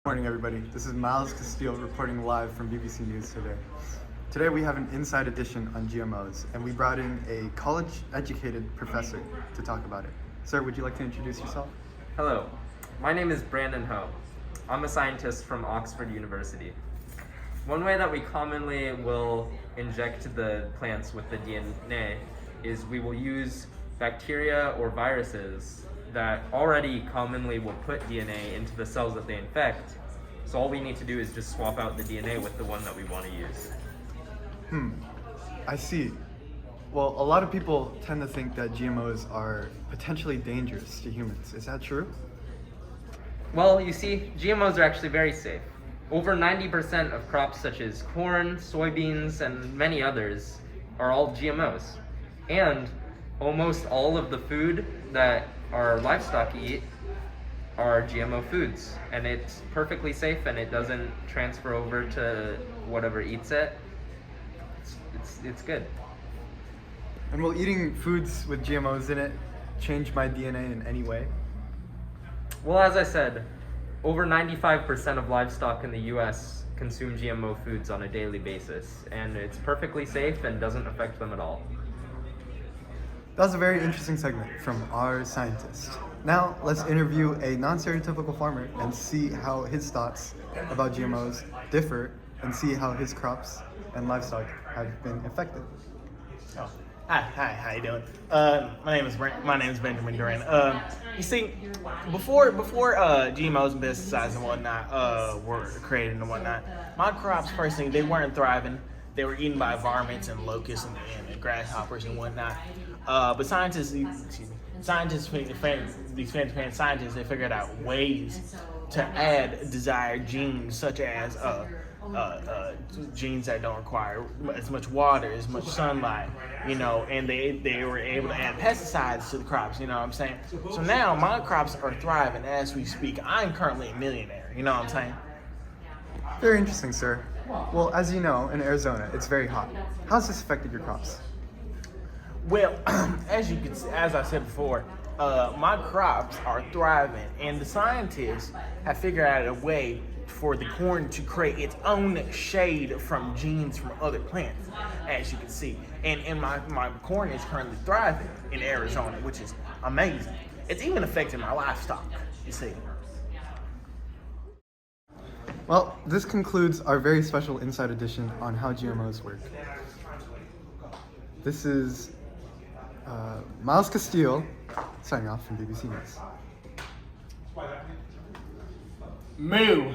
Good morning, everybody. This is Miles Castile reporting live from BBC News today. Today we have an inside edition on GMOs, and we brought in a college-educated professor to talk about it. Sir, would you like to introduce yourself? Hello, my name is Brandon Ho. I'm a scientist from Oxford University. One way that we commonly will inject the plants with the DNA is we will use bacteria or viruses that already commonly will put DNA into the cells that they infect. So all we need to do is just swap out the DNA with the one that we want to use. I see. Well, a lot of people tend to think that GMOs are potentially dangerous to humans. Is that true? Well, you see, GMOs are actually very safe. Over 90% of crops such as corn, soybeans, and many others are all GMOs. And almost all of the food that our livestock eat are GMO foods. And it's perfectly safe and it doesn't transfer over to whatever eats it. It's good. And will eating foods with GMOs in it change my DNA in any way? Well, as I said, over 95% of livestock in the US consume GMO foods on a daily basis, and it's perfectly safe and doesn't affect them at all. That was a very interesting segment from our scientist. Now, let's interview a non-stereotypical farmer and see how his thoughts about GMOs differ and see how his crops and livestock have been affected. Oh. Hi, how you doing? My name is Benjamin Duran. You see, before GMOs and pesticides and whatnot were created and whatnot, my crops personally, they weren't thriving. They were eaten by varmints and locusts and grasshoppers and whatnot. But scientists, these fancy scientists, they figured out ways to add desired genes, such as genes that don't require as much water, as much sunlight, and they were able to add pesticides to the crops, you know what I'm saying? So now my crops are thriving as we speak. I'm currently a millionaire, you know what I'm saying? Very interesting, sir. Well, as you know, in Arizona, it's very hot. How's this affected your crops? Well, as I said before, my crops are thriving, and the scientists have figured out a way for the corn to create its own shade from genes from other plants, as you can see. And my corn is currently thriving in Arizona, which is amazing. It's even affecting my livestock, you see. Well, this concludes our very special Inside Edition on how GMOs work. This is Miles Castile signing off from BBC News. Moo!